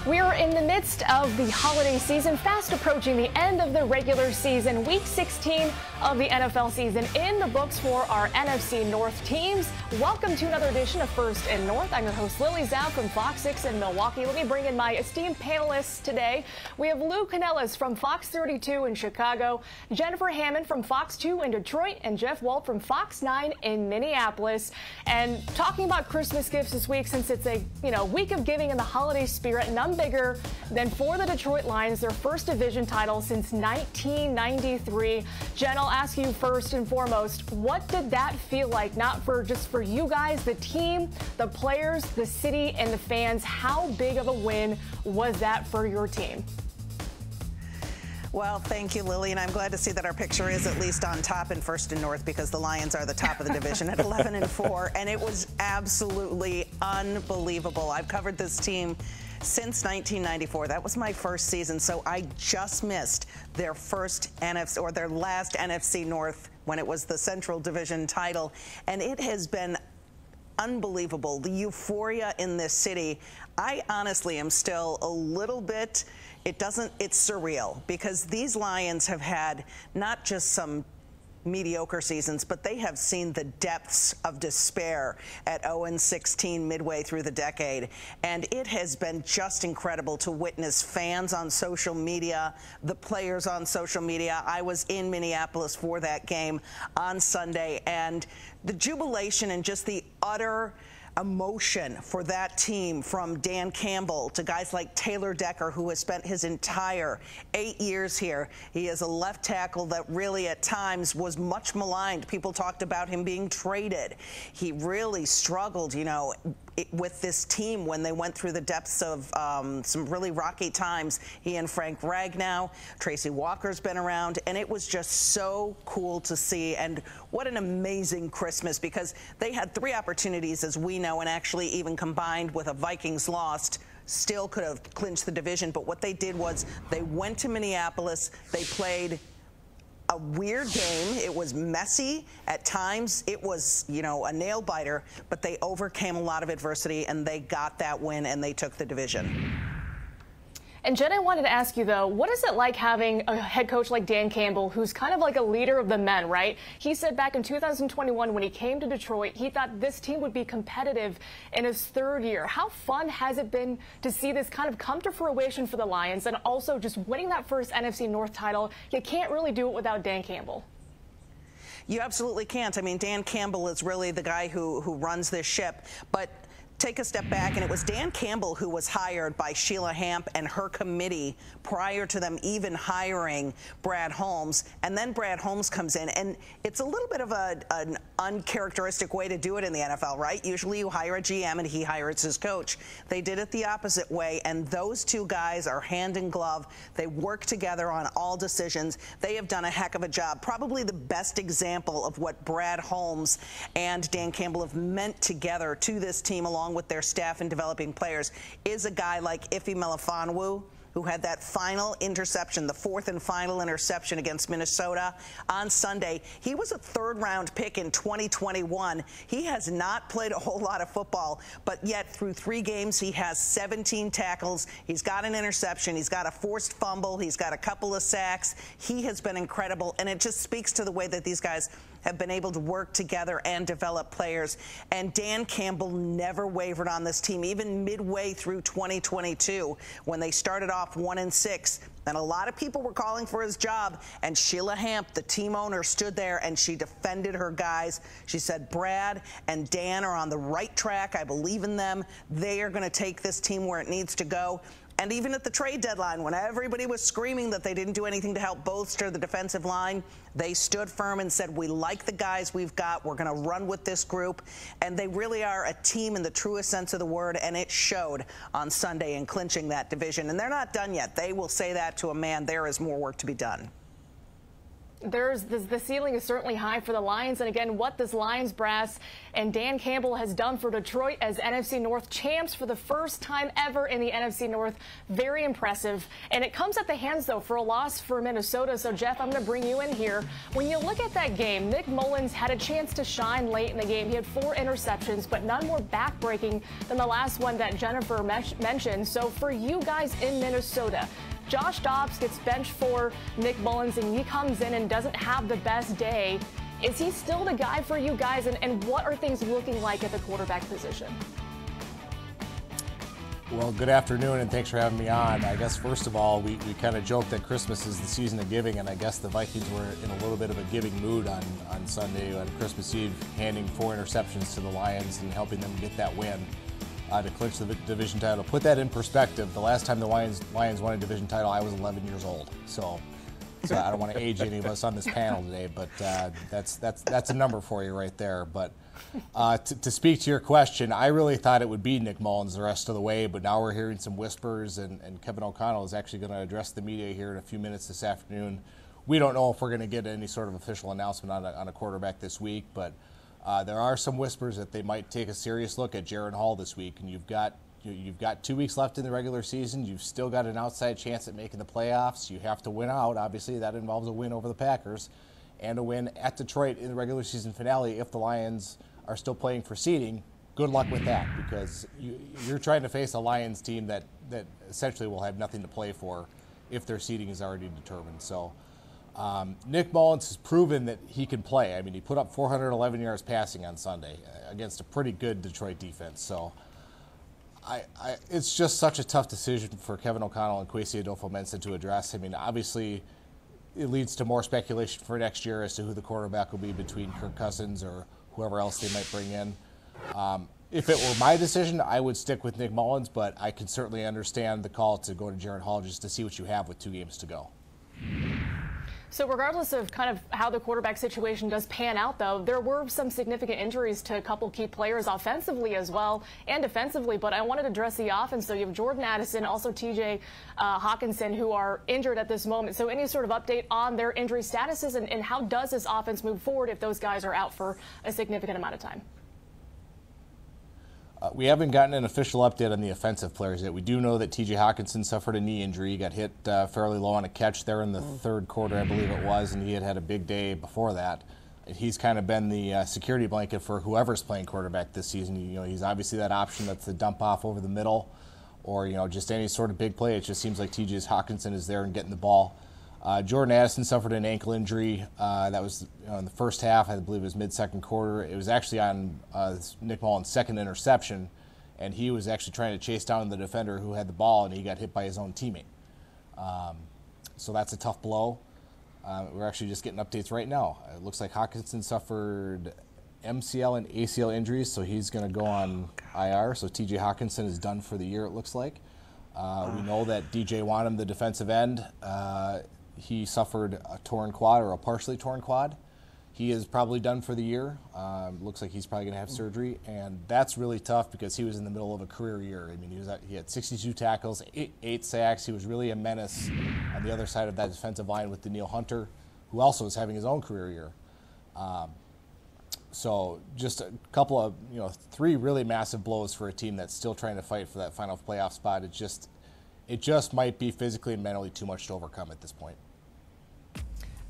We're in the midst of the holiday season, fast approaching the end of the regular season. Week 16 of the NFL season in the books for our NFC North teams. Welcome to another edition of First and North. I'm your host, Lily Zhao from Fox 6 in Milwaukee. Let me bring in my esteemed panelists today. We have Lou Canellas from Fox 32 in Chicago, Jennifer Hammond from Fox 2 in Detroit, and Jeff Walt from Fox 9 in Minneapolis. And talking about Christmas gifts this week, since it's a week of giving in the holiday spirit, none bigger than for the Detroit Lions, their first division title since 1993. Jen, I'll ask you first and foremost, what did that feel like? Not just for you guys, the team, the players, the city, and the fans. How big of a win was that for your team? Well, thank you, Lily, and I'm glad to see that our picture is at least on top in First and North, because the Lions are the top of the division at 11-4, and it was absolutely unbelievable. I've covered this team since 1994. That was my first season, so I just missed their first NFC, or their last NFC North, when it was the Central Division title, and it has been unbelievable. The euphoria in this city, I honestly am still a little bit, it's surreal, because these Lions have had not just some mediocre seasons, but they have seen the depths of despair at 0-16 midway through the decade. And it has been just incredible to witness fans on social media, the players on social media. I was in Minneapolis for that game on Sunday, and the jubilation and just the utter emotion for that team, from Dan Campbell to guys like Taylor Decker, who has spent his entire 8 years here. He is a left tackle that really at times was much maligned. People talked about him being traded. He really struggled, with this team when they went through the depths of some really rocky times. He and Frank Ragnow, Tracy Walker's been around, and it was just so cool to see. And what an amazing Christmas, because they had 3 opportunities, as we know, and actually even combined with a Vikings lost, still could have clinched the division. But what they did was they went to Minneapolis, they played a weird game. It was messy at times. It was, a nail biter, but they overcame a lot of adversity and they got that win and they took the division. And Jen, I wanted to ask you, though, what is it like having a head coach like Dan Campbell, who's kind of like a leader of the men, right? He said back in 2021, when he came to Detroit, he thought this team would be competitive in his 3rd year. How fun has it been to see this kind of come to fruition for the Lions, and also just winning that first NFC North title? You can't really do it without Dan Campbell. You absolutely can't. I mean, Dan Campbell is really the guy who runs this ship. But take a step back, and it was Dan Campbell who was hired by Sheila Hamp and her committee prior to them even hiring Brad Holmes. And then Brad Holmes comes in, and it's a little bit of an uncharacteristic way to do it in the NFL, right? Usually you hire a GM and he hires his coach. They did it the opposite way, and those 2 guys are hand in glove. They work together on all decisions. They have done a heck of a job. Probably the best example of what Brad Holmes and Dan Campbell have meant together to this team, along with their staff and developing players, is a guy like Ife Melifonwu, who had that final interception, the 4th and final interception against Minnesota on Sunday. He was a 3rd-round pick in 2021. He has not played a whole lot of football, but yet through 3 games, he has 17 tackles. He's got an interception. He's got a forced fumble. He's got a couple of sacks. He has been incredible, and it just speaks to the way that these guys have been able to work together and develop players. And Dan Campbell never wavered on this team, even midway through 2022, when they started off 1-6. And a lot of people were calling for his job, and Sheila Hamp, the team owner, stood there and she defended her guys. She said, Brad and Dan are on the right track. I believe in them. They are going to take this team where it needs to go. And even at the trade deadline, when everybody was screaming that they didn't do anything to help bolster the defensive line, they stood firm and said, we like the guys we've got. We're going to run with this group. And they really are a team in the truest sense of the word, and it showed on Sunday in clinching that division. And they're not done yet. They will say that to a man. There is more work to be done. The ceiling is certainly high for the Lions. And again, what this Lions brass and Dan Campbell has done for Detroit as NFC North champs for the first time ever in the NFC North, very impressive. And it comes at the hands, though, for a loss for Minnesota. So, Jeff, I'm going to bring you in here. When you look at that game, Nick Mullins had a chance to shine late in the game. He had 4 interceptions, but none more backbreaking than the last one that Jennifer mentioned. So for you guys in Minnesota, Josh Dobbs gets benched for Nick Mullins, and he comes in and doesn't have the best day. Is he still the guy for you guys, and what are things looking like at the quarterback position? Well, good afternoon, and thanks for having me on. I guess, first of all, we kind of joked that Christmas is the season of giving, and I guess the Vikings were in a little bit of a giving mood on Sunday, on Christmas Eve, handing 4 interceptions to the Lions and helping them get that win to clinch the division title. Put that in perspective, the last time the Lions won a division title, I was 11 years old. So I don't want to age any of us on this panel today, but that's a number for you right there. But to speak to your question, I really thought it would be Nick Mullins the rest of the way, but now we're hearing some whispers, and Kevin O'Connell is actually going to address the media here in a few minutes this afternoon. We don't know if we're going to get any sort of official announcement on a quarterback this week, but there are some whispers that they might take a serious look at Jaren Hall this week, and you've got 2 weeks left in the regular season. You've still got an outside chance at making the playoffs. You have to win out. Obviously, that involves a win over the Packers and a win at Detroit in the regular season finale if the Lions are still playing for seeding. Good luck with that, because you're trying to face a Lions team that essentially will have nothing to play for if their seeding is already determined. So Nick Mullins has proven that he can play. I mean, he put up 411 yards passing on Sunday against a pretty good Detroit defense. So it's just such a tough decision for Kevin O'Connell and Kwesi Adolfo-Mensah to address. I mean, obviously, it leads to more speculation for next year as to who the quarterback will be between Kirk Cousins or whoever else they might bring in. If it were my decision, I would stick with Nick Mullins, but I can certainly understand the call to go to Jaren Hall just to see what you have with 2 games to go. So regardless of kind of how the quarterback situation does pan out, though, there were some significant injuries to a couple key players offensively as well and defensively. But I wanted to address the offense. So you have Jordan Addison, also TJ Hawkinson, who are injured at this moment. So any sort of update on their injury statuses, and how does this offense move forward if those guys are out for a significant amount of time? We haven't gotten an official update on the offensive players yet. We do know that TJ Hawkinson suffered a knee injury. He got hit fairly low on a catch there in the third quarter, I believe it was, and he had a big day before that. And he's kind of been the security blanket for whoever's playing quarterback this season. He's obviously that option that's the dump off over the middle, or just any sort of big play. It just seems like TJ Hawkinson is there and getting the ball. Jordan Addison suffered an ankle injury. That was in the first half. I believe it was mid-second quarter. It was actually on Nick Mullins' second interception, and he was actually trying to chase down the defender who had the ball, and he got hit by his own teammate. So that's a tough blow. We're actually just getting updates right now. It looks like Hawkinson suffered MCL and ACL injuries, so he's going to go on IR. So TJ Hawkinson is done for the year, it looks like. We know that DJ Wanham, the defensive end, he suffered a torn quad, or a partially torn quad. He is probably done for the year. Looks like he's probably going to have surgery, and that's really tough because he was in the middle of a career year. I mean, he had 62 tackles, 8 sacks. He was really a menace on the other side of that defensive line with Danielle Hunter, who also is having his own career year. So just a couple of, 3 really massive blows for a team that's still trying to fight for that final playoff spot. It just might be physically and mentally too much to overcome at this point.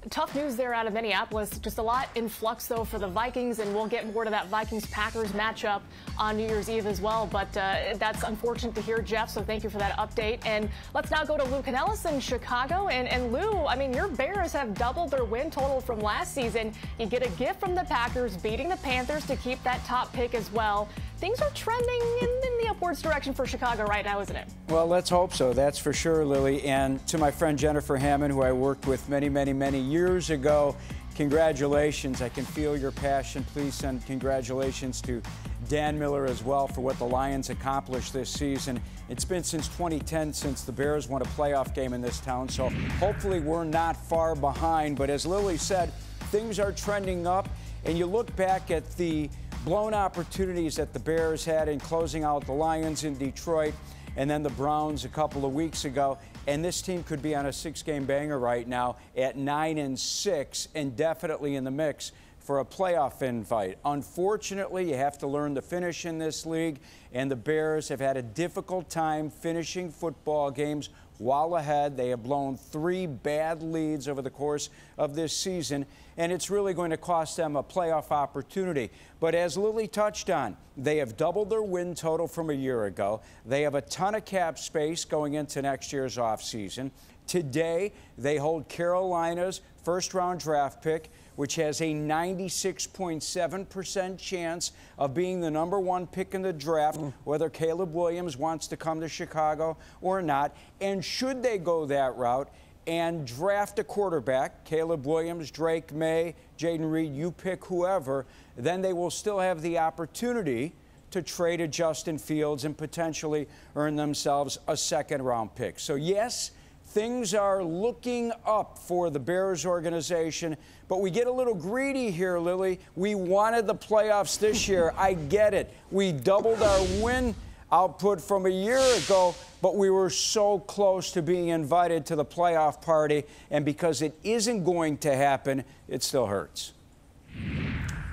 Tough news there out of Minneapolis. Just a lot in flux, though, for the Vikings, and we'll get more to that Vikings-Packers matchup on New Year's Eve as well. But that's unfortunate to hear, Jeff, so thank you for that update. And let's now go to Lou Canellis in Chicago. And Lou, I mean, your Bears have doubled their win total from last season. You get a gift from the Packers, beating the Panthers to keep that top pick as well. Things are trending in the upwards direction for Chicago right now, isn't it? Well, let's hope so. That's for sure, Lily. And to my friend Jennifer Hammond, who I worked with many, many, many years ago, congratulations. I can feel your passion. Please send congratulations to Dan Miller as well for what the Lions accomplished this season. It's been since 2010 since the Bears won a playoff game in this town, so hopefully we're not far behind. But as Lily said, things are trending up, and you look back at the blown opportunities that the Bears had in closing out the Lions in Detroit, and then the Browns a couple of weeks ago. And this team could be on a 6-game banger right now at 9-6 and definitely in the mix for a playoff invite. Unfortunately, you have to learn to finish in this league, and the Bears have had a difficult time finishing football games while ahead. They have blown 3 bad leads over the course of this season, and it's really going to cost them a playoff opportunity. But as Lily touched on, they have doubled their win total from a year ago. They have a ton of cap space going into next year's offseason. Today, they hold Carolina's first-round draft pick, which has a 96.7% chance of being the #1 pick in the draft, whether Caleb Williams wants to come to Chicago or not. And should they go that route and draft a quarterback, Caleb Williams, Drake May, Jaden Reed, you pick whoever, then they will still have the opportunity to trade a Justin Fields and potentially earn themselves a second-round pick. So, yes, things are looking up for the Bears organization, but we get a little greedy here, Lily. We wanted the playoffs this year. I get it. We doubled our win output from a year ago, but we were so close to being invited to the playoff party, and because it isn't going to happen, it still hurts.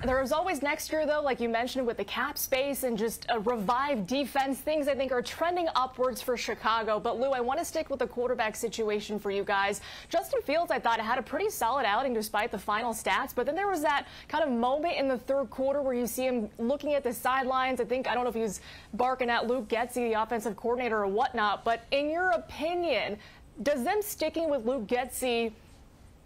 There is always next year, though, like you mentioned, with the cap space and just a revived defense. Things I think are trending upwards for Chicago. But, Lou, I want to stick with the quarterback situation for you guys. Justin Fields, I thought, had a pretty solid outing despite the final stats. But then there was that kind of moment in the third quarter where you see him looking at the sidelines. I don't know if he was barking at Luke Getsy, the offensive coordinator, or whatnot. But in your opinion, does them sticking with Luke Getsy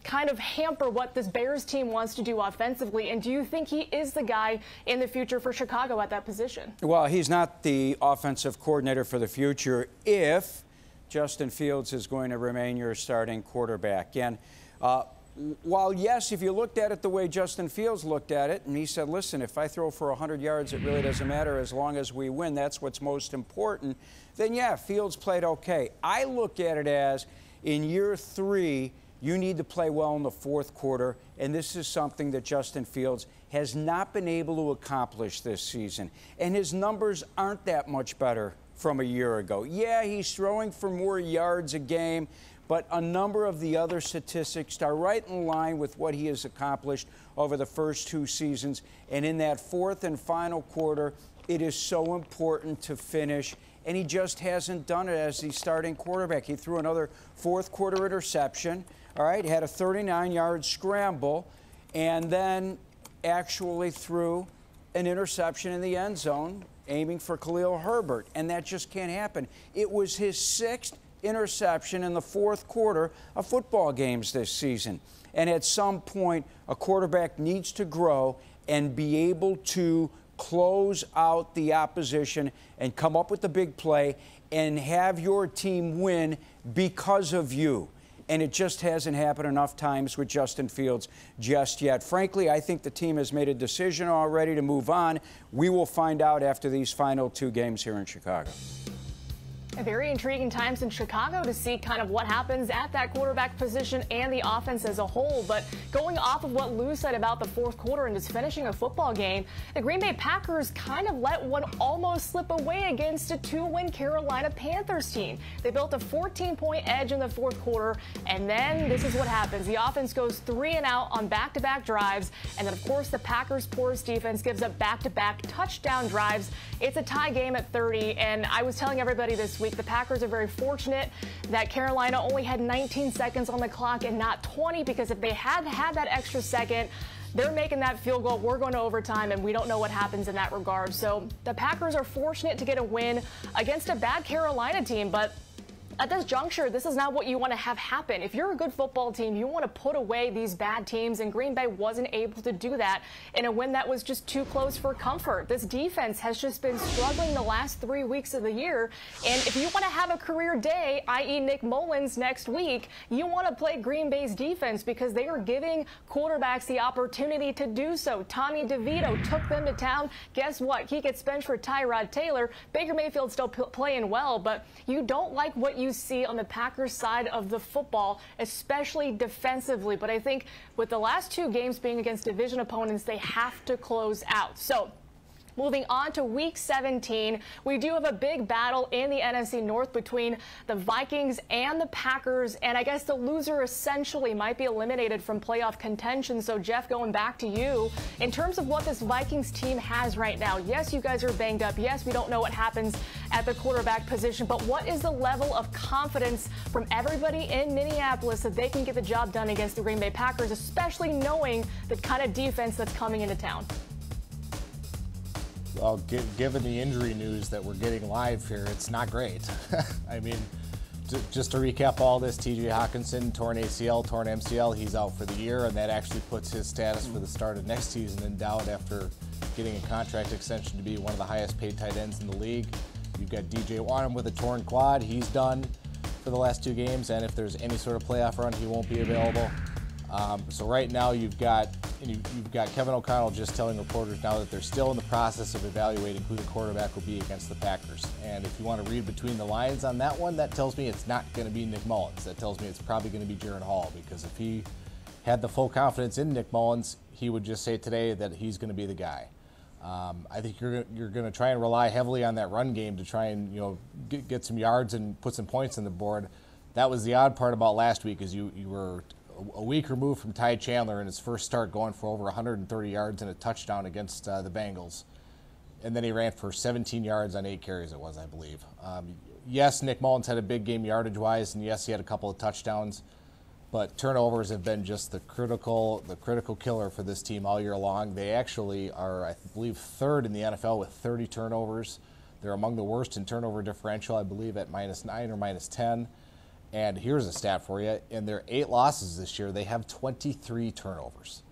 kind of hamper what this Bears team wants to do offensively? And do you think he is the guy in the future for Chicago at that position? Well, he's not the offensive coordinator for the future if Justin Fields is going to remain your starting quarterback. And while, yes, if you looked at it the way Justin Fields looked at it, and he said, listen, if I throw for 100 yards, it really doesn't matter as long as we win. That's what's most important. Then, yeah, Fields played okay. I look at it as in year 3, you need to play well in the fourth quarter, and this is something that Justin Fields has not been able to accomplish this season. And his numbers aren't that much better from a year ago. Yeah, he's throwing for more yards a game, but a number of the other statistics are right in line with what he has accomplished over the first 2 seasons. And in that fourth and final quarter, it is so important to finish, and he just hasn't done it as the starting quarterback. He threw another fourth quarter interception. All right, had a 39-yard scramble, and then actually threw an interception in the end zone, aiming for Khalil Herbert, and that just can't happen. It was his 6th interception in the fourth quarter of football games this season. And at some point, a quarterback needs to grow and be able to close out the opposition and come up with the big play and have your team win because of you. And it just hasn't happened enough times with Justin Fields just yet. Frankly, I think the team has made a decision already to move on. We will find out after these final 2 games here in Chicago. Very intriguing times in Chicago to see kind of what happens at that quarterback position and the offense as a whole. But going off of what Lou said about the fourth quarter and just finishing a football game, the Green Bay Packers kind of let one almost slip away against a 2-win Carolina Panthers team. They built a 14-point edge in the fourth quarter, and then this is what happens. The offense goes 3 and out on back-to-back drives, and then, of course, the Packers' porous defense gives up back-to-back touchdown drives. It's a tie game at 30, and I was telling everybody this week, the Packers are very fortunate that Carolina only had 19 seconds on the clock and not 20, because if they had had that extra second, they're making that field goal. We're going to overtime, and we don't know what happens in that regard. So the Packers are fortunate to get a win against a bad Carolina team, but at this juncture, this is not what you want to have happen. If you're a good football team, you want to put away these bad teams, and Green Bay wasn't able to do that in a win that was just too close for comfort. This defense has just been struggling the last 3 weeks of the year, and if you want to have a career day, i.e. Nick Mullins next week, you want to play Green Bay's defense because they are giving quarterbacks the opportunity to do so. Tommy DeVito took them to town. Guess what? He gets benched for Tyrod Taylor. Baker Mayfield's still playing well, but you don't like what you see on the Packers side of the football, especially defensively. But I think with the last 2 games being against division opponents, they have to close out. So Moving on to Week 17, we do have a big battle in the NFC North between the Vikings and the Packers, and I guess the loser essentially might be eliminated from playoff contention. So, Jeff, going back to you, in terms of what this Vikings team has right now, yes, you guys are banged up. Yes, we don't know what happens at the quarterback position, but what is the level of confidence from everybody in Minneapolis that they can get the job done against the Green Bay Packers, especially knowing the kind of defense that's coming into town? Well, given the injury news that we're getting live here, it's not great. I mean, just to recap all this, TJ Hawkinson, torn ACL, torn MCL, he's out for the year, and that actually puts his status for the start of next season in doubt after getting a contract extension to be one of the highest paid tight ends in the league. You've got DJ Wanham with a torn quad. He's done for the last 2 games, and if there's any sort of playoff run, he won't be available. So right now you've got Kevin O'Connell just telling reporters now that they're still in the process of evaluating who the quarterback will be against the Packers. And if you want to read between the lines on that one, that tells me it's not going to be Nick Mullins. That tells me it's probably going to be Jaron Hall, because if he had the full confidence in Nick Mullins, he would just say today that he's going to be the guy. I think you're going to try and rely heavily on that run game to try and get some yards and put some points on the board. That was the odd part about last week, is you were a week removed from Ty Chandler in his first start, going for over 130 yards and a touchdown against the Bengals. And then he ran for 17 yards on 8 carries, it was, I believe. Yes, Nick Mullins had a big game yardage-wise, and yes, he had a couple of touchdowns. But turnovers have been just the critical killer for this team all year long. They actually are, I believe, 3rd in the NFL with 30 turnovers. They're among the worst in turnover differential, I believe, at -9 or -10. And here's a stat for you. In their 8 losses this year, they have 23 turnovers.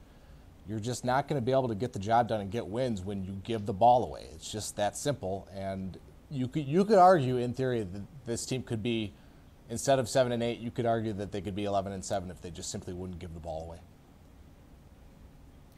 You're just not going to be able to get the job done and get wins when you give the ball away. It's just that simple. And you could argue, in theory, that this team could be, instead of 7-8, you could argue that they could be 11-7 if they just simply wouldn't give the ball away.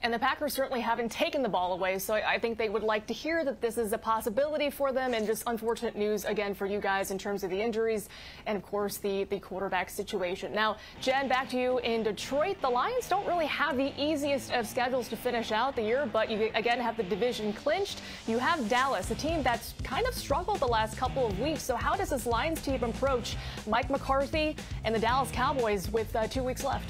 And the Packers certainly haven't taken the ball away, so I think they would like to hear that this is a possibility for them, and just unfortunate news again for you guys in terms of the injuries and, of course, the quarterback situation. Now, Jen, back to you in Detroit. The Lions don't really have the easiest of schedules to finish out the year, but you again have the division clinched. You have Dallas, a team that's kind of struggled the last couple of weeks. So how does this Lions team approach Mike McCarthy and the Dallas Cowboys with 2 weeks left?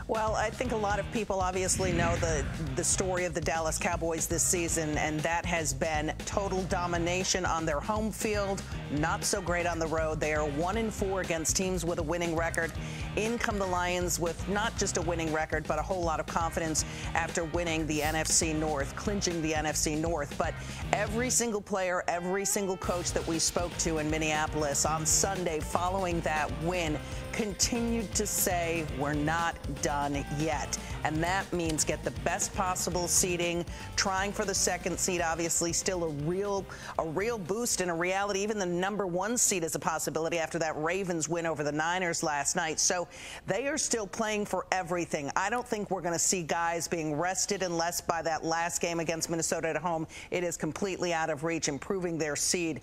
Well, I think a lot of people obviously know the story of the Dallas Cowboys this season, and that has been total domination on their home field, not so great on the road. They are 1-4 against teams with a winning record. In come the Lions with not just a winning record, but a whole lot of confidence after winning the NFC North, clinching the NFC North. But every single player, every single coach that we spoke to in Minneapolis on Sunday following that win continued to say, we're not done yet. And that means get the best possible seeding, trying for the 2nd seed, obviously still a real boost and a reality. Even the #1 seed is a possibility after that Ravens win over the Niners last night. So they are still playing for everything. I don't think we're going to see guys being rested unless by that last game against Minnesota at home, it is completely out of reach, improving their seed.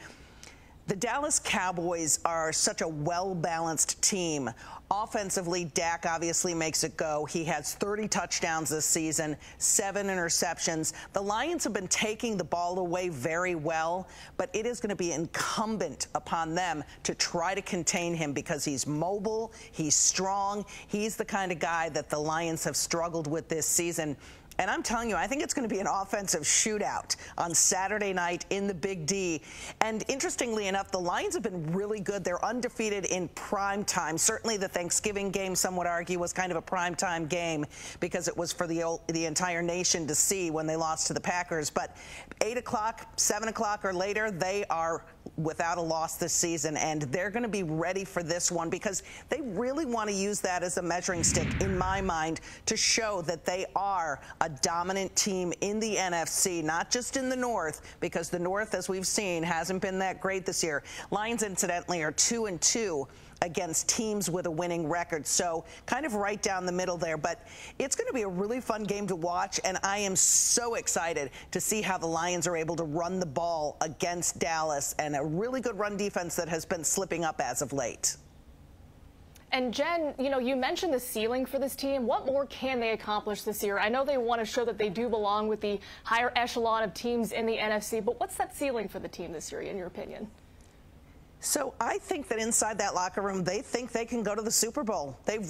The Dallas Cowboys are such a well-balanced team. Offensively, Dak obviously makes it go. He has 30 touchdowns this season, 7 interceptions. The Lions have been taking the ball away very well, but it is going to be incumbent upon them to try to contain him because he's mobile, he's strong. He's the kind of guy that the Lions have struggled with this season. And I'm telling you, I think it's going to be an offensive shootout on Saturday night in the Big D. And interestingly enough, the Lions have been really good. They're undefeated in prime time. Certainly the Thanksgiving game, some would argue, was kind of a prime time game because it was for the entire nation to see when they lost to the Packers. But 8 o'clock, 7 o'clock or later, they are without a loss this season, and they're going to be ready for this one because they really want to use that as a measuring stick, in my mind, to show that they are a dominant team in the NFC, not just in the North, because the North, as we've seen, hasn't been that great this year. Lions, incidentally, are 2-2 against teams with a winning record, so kind of right down the middle there. But it's going to be a really fun game to watch, and I am so excited to see how the Lions are able to run the ball against Dallas and a really good run defense that has been slipping up as of late. And Jen, you mentioned the ceiling for this team. What more can they accomplish this year? I know they want to show that they do belong with the higher echelon of teams in the NFC, but what's that ceiling for the team this year, in your opinion? So I think that inside that locker room, they think they can go to the Super Bowl. They've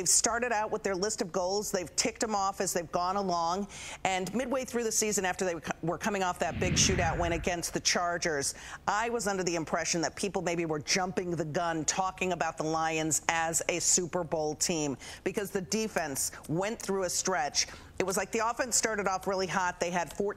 started out with their list of goals. They've ticked them off as they've gone along. And midway through the season, after they were coming off that big shootout win against the Chargers, I was under the impression that people maybe were jumping the gun, talking about the Lions as a Super Bowl team, because the defense went through a stretch. It was like the offense started off really hot. They had 4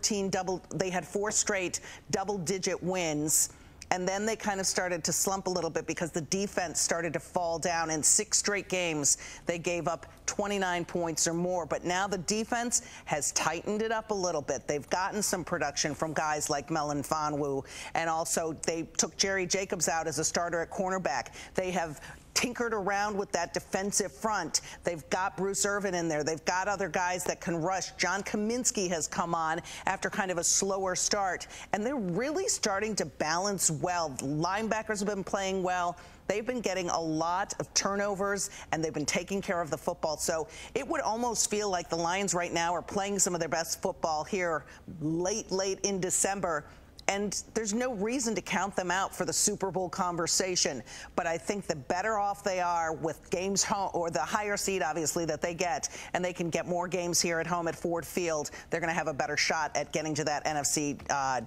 straight double-digit wins. And then they kind of started to slump a little bit because the defense started to fall down. In 6 straight games, they gave up 29 points or more. But now the defense has tightened it up a little bit. They've gotten some production from guys like Melon Fonwu. And also, they took Jerry Jacobs out as a starter at cornerback. They have tinkered around with that defensive front. They've got Bruce Irvin in there. They've got other guys that can rush. John Kaminsky has come on after kind of a slower start, and they're really starting to balance well. The linebackers have been playing well. They've been getting a lot of turnovers, and they've been taking care of the football. So it would almost feel like the Lions right now are playing some of their best football here late in December. And there's no reason to count them out for the Super Bowl conversation. But I think the better off they are with games home, or the higher seed, obviously, that they get, and they can get more games here at home at Ford Field, they're going to have a better shot at getting to that NFC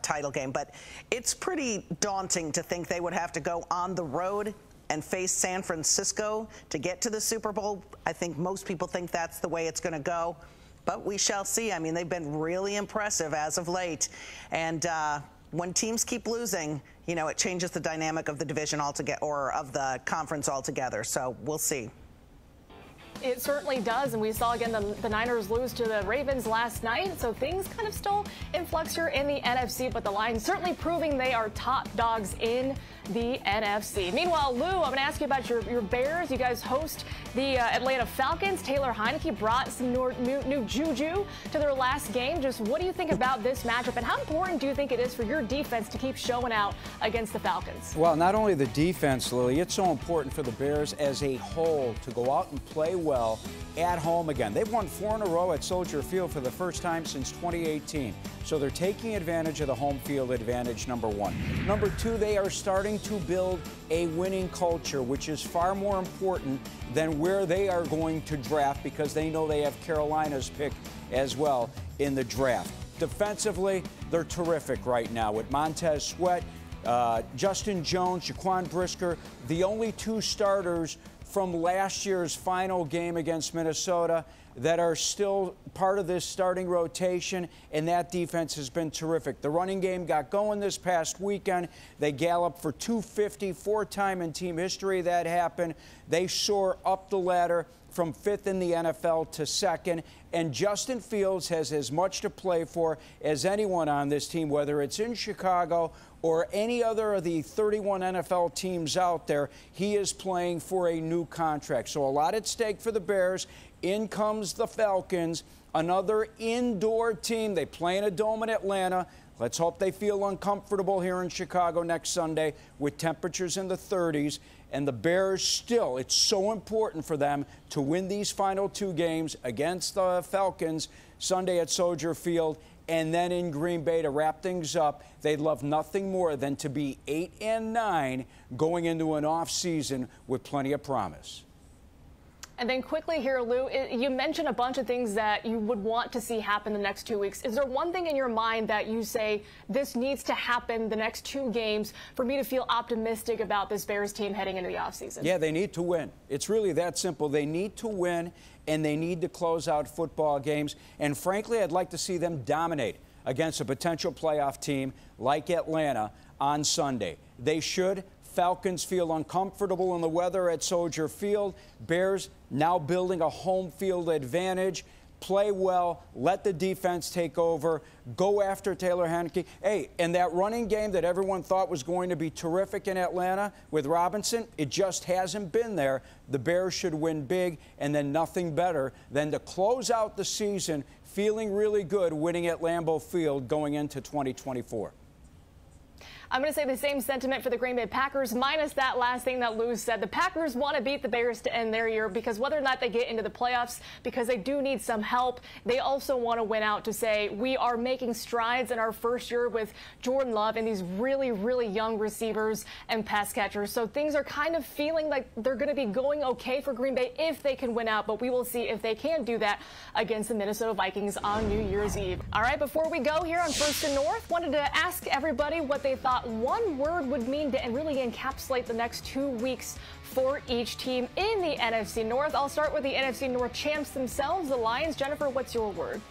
title game. But it's pretty daunting to think they would have to go on the road and face San Francisco to get to the Super Bowl. I think most people think that's the way it's going to go. But we shall see. I mean, they've been really impressive as of late. And when teams keep losing, it changes the dynamic of the division altogether, or of the conference altogether. So we'll see. It certainly does, and we saw again the Niners lose to the Ravens last night, so things kind of still in flux here in the NFC, but the Lions certainly proving they are top dogs in the NFC. Meanwhile, Lou, I'm going to ask you about your Bears. You guys host the Atlanta Falcons. Taylor Heineke brought some new juju to their last game. Just what do you think about this matchup, and how important do you think it is for your defense to keep showing out against the Falcons? Well, not only the defense, Lily, it's so important for the Bears as a whole to go out and play well at home again. They've won 4 in a row at Soldier Field for the first time since 2018. So they're taking advantage of the home field advantage, number 1. Number 2, they are starting to build a winning culture, which is far more important than where they are going to draft, because they know they have Carolina's pick as well in the draft. Defensively, they're terrific right now with Montez Sweat, Justin Jones, Jaquan Brisker, the only 2 starters from last year's final game against Minnesota that are still part of this starting rotation, and that defense has been terrific. The running game got going this past weekend. They galloped for 250, 4th time in team history that happened. They soar up the ladder from 5th in the NFL to 2nd, and Justin Fields has as much to play for as anyone on this team, whether it's in Chicago or any other of the 31 NFL teams out there. He is playing for a new contract. So a lot at stake for the Bears. In comes the Falcons, another indoor team. They play in a dome in Atlanta. Let's hope they feel uncomfortable here in Chicago next Sunday with temperatures in the 30s. And the Bears still, it's so important for them to win these final 2 games against the Falcons Sunday at Soldier Field and then in Green Bay to wrap things up. They'd love nothing more than to be 8-9 going into an off season with plenty of promise. And then quickly here, Lou, you mentioned a bunch of things that you would want to see happen the next 2 weeks. Is there one thing in your mind that you say this needs to happen the next 2 games for me to feel optimistic about this Bears team heading into the offseason? Yeah, they need to win. It's really that simple. They need to win, and they need to close out football games. And frankly, I'd like to see them dominate against a potential playoff team like Atlanta on Sunday. They should. Falcons feel uncomfortable in the weather at Soldier Field. Bears now building a home field advantage. Play well, let the defense take over, go after Taylor Heineke. Hey, and that running game that everyone thought was going to be terrific in Atlanta with Robinson, it just hasn't been there. The Bears should win big, and then nothing better than to close out the season feeling really good, winning at Lambeau Field going into 2024. I'm going to say the same sentiment for the Green Bay Packers, minus that last thing that Lou said. The Packers want to beat the Bears to end their year because whether or not they get into the playoffs, because they do need some help, they also want to win out to say we are making strides in our first year with Jordan Love and these really, really young receivers and pass catchers. So things are kind of feeling like they're going to be going okay for Green Bay if they can win out, but we will see if they can do that against the Minnesota Vikings on New Year's Eve. All right, before we go here on First and North, wanted to ask everybody what they thought one word would mean to really encapsulate the next 2 weeks for each team in the NFC North. I'll start with the NFC North champs themselves, the Lions. Jennifer, what's your word?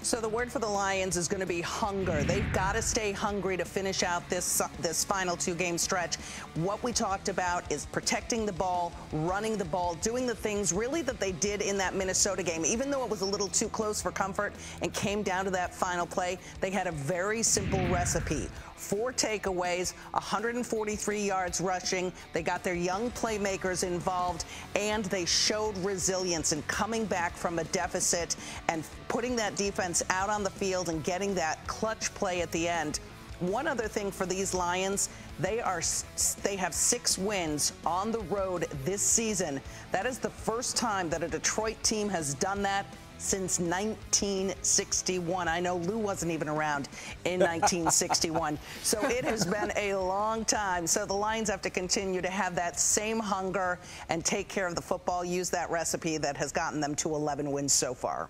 So the word for the Lions is going to be hunger. They've got to stay hungry to finish out this final 2-game stretch. What we talked about is protecting the ball, running the ball, doing the things really that they did in that Minnesota game. Even though it was a little too close for comfort and came down to that final play, they had a very simple recipe. 4 takeaways, 143 yards rushing. They got their young playmakers involved, and they showed resilience in coming back from a deficit and putting that defense out on the field and getting that clutch play at the end. One other thing for these Lions, they have 6 wins on the road this season. That is the first time that a Detroit team has done that since 1961. I know Lou wasn't even around in 1961. So it has been a long time. So the Lions have to continue to have that same hunger and take care of the football, use that recipe that has gotten them to 11 wins so far.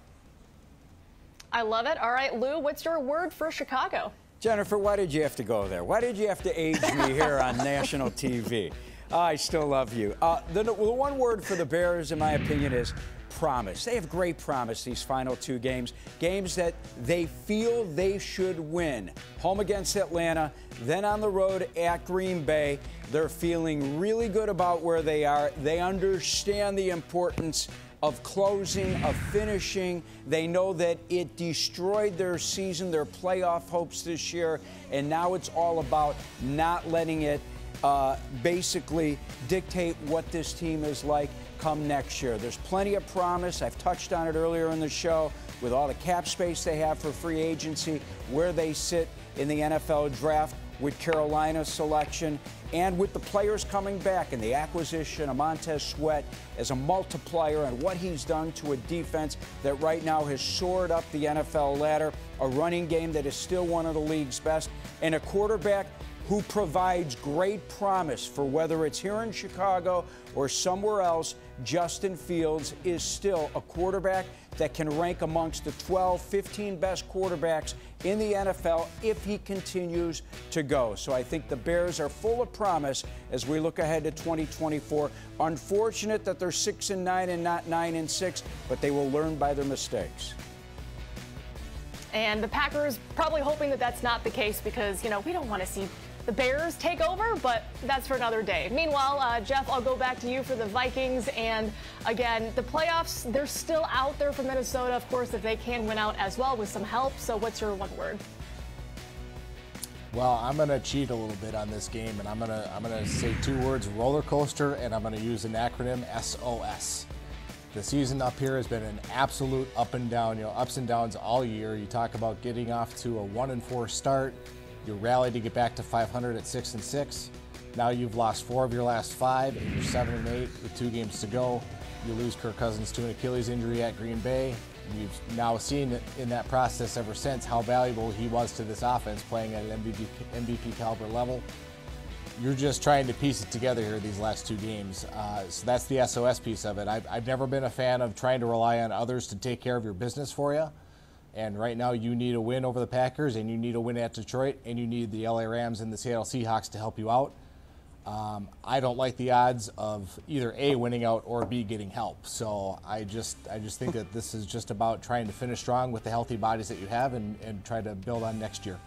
I love it. All right, Lou, what's your word for Chicago? Jennifer, why did you have to go there? Why did you have to age me here on national TV? I still love you. The one word for the Bears, in my opinion, is promise. They have great promise these final 2 games, games that they feel they should win. Home against Atlanta, then on the road at Green Bay. They're feeling really good about where they are. They understand the importance of closing, of finishing. They know that it destroyed their season, their playoff hopes this year, and now it's all about not letting it basically dictate what this team is like come next year. There's plenty of promise. I've touched on it earlier in the show with all the cap space they have for free agency, where they sit in the NFL draft with Carolina's selection, and with the players coming back and the acquisition of Montez Sweat as a multiplier and what he's done to a defense that right now has soared up the NFL ladder, a running game that is still one of the league's best, and a quarterback who provides great promise for whether it's here in Chicago or somewhere else. Justin Fields is still a quarterback that can rank amongst the 12, 15 best quarterbacks in the NFL if he continues to go. So I think the Bears are full of promise as we look ahead to 2024. Unfortunate that they're 6-9 and not 9-6, but they will learn by their mistakes. And the Packers probably hoping that that's not the case because, you know, we don't want to see the Bears take over, but that's for another day. Meanwhile, Jeff, I'll go back to you for the Vikings. And again, the playoffs, they're still out there for Minnesota, of course, if they can win out as well with some help. So what's your one word? Well, I'm going to cheat a little bit on this game, and I'm going to say 2 words, roller coaster, and I'm going to use an acronym, SOS. The season up here has been an absolute up and down, ups and downs all year. You talk about getting off to a 1-4 start. You rallied to get back to 500 at 6-6. Now you've lost 4 of your last 5, and you're 7-8 with 2 games to go. You lose Kirk Cousins to an Achilles injury at Green Bay. You've now seen in that process ever since how valuable he was to this offense, playing at an MVP caliber level. You're just trying to piece it together here these last 2 games. So that's the SOS piece of it. I've never been a fan of trying to rely on others to take care of your business for you. And right now you need a win over the Packers, and you need a win at Detroit, and you need the LA Rams and the Seattle Seahawks to help you out. I don't like the odds of either A, winning out, or B, getting help. So I just think that this is just about trying to finish strong with the healthy bodies that you have and try to build on next year.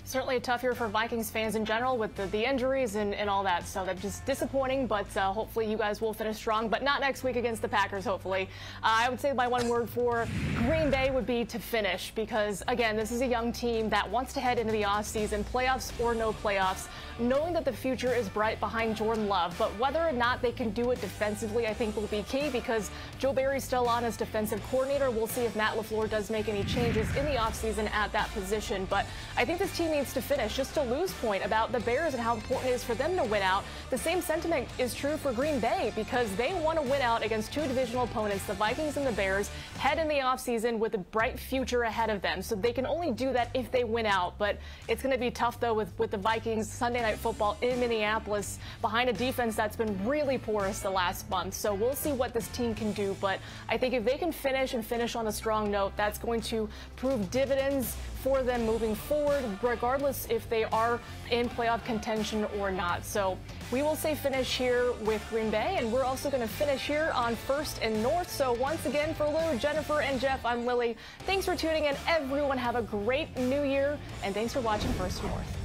Certainly a tough year for Vikings fans in general with the injuries and all that. So that's just disappointing, but hopefully you guys will finish strong, but not next week against the Packers, hopefully. I would say my one word for Green Bay would be to finish because, again, this is a young team that wants to head into the offseason, playoffs or no playoffs. knowing that the future is bright behind Jordan Love. But whether or not they can do it defensively, I think will be key, because Joe Barry's still on as defensive coordinator. We'll see if Matt LaFleur does make any changes in the offseason at that position. But I think this team needs to finish. Just to Lou's point about the Bears and how important it is for them to win out, the same sentiment is true for Green Bay, because they want to win out against two divisional opponents, the Vikings and the Bears, head in the offseason with a bright future ahead of them. So they can only do that if they win out. But it's going to be tough, though, with the Vikings Sunday Night Football in Minneapolis behind a defense that's been really porous the last month. So we'll see what this team can do. But I think if they can finish on a strong note, that's going to prove dividends for them moving forward, regardless if they are in playoff contention or not. So we will say finish here with Green Bay, and we're also going to finish here on First and North. So once again, for Lou, Jennifer, and Jeff, I'm Lily. Thanks for tuning in. Everyone have a great new year, and thanks for watching First and North.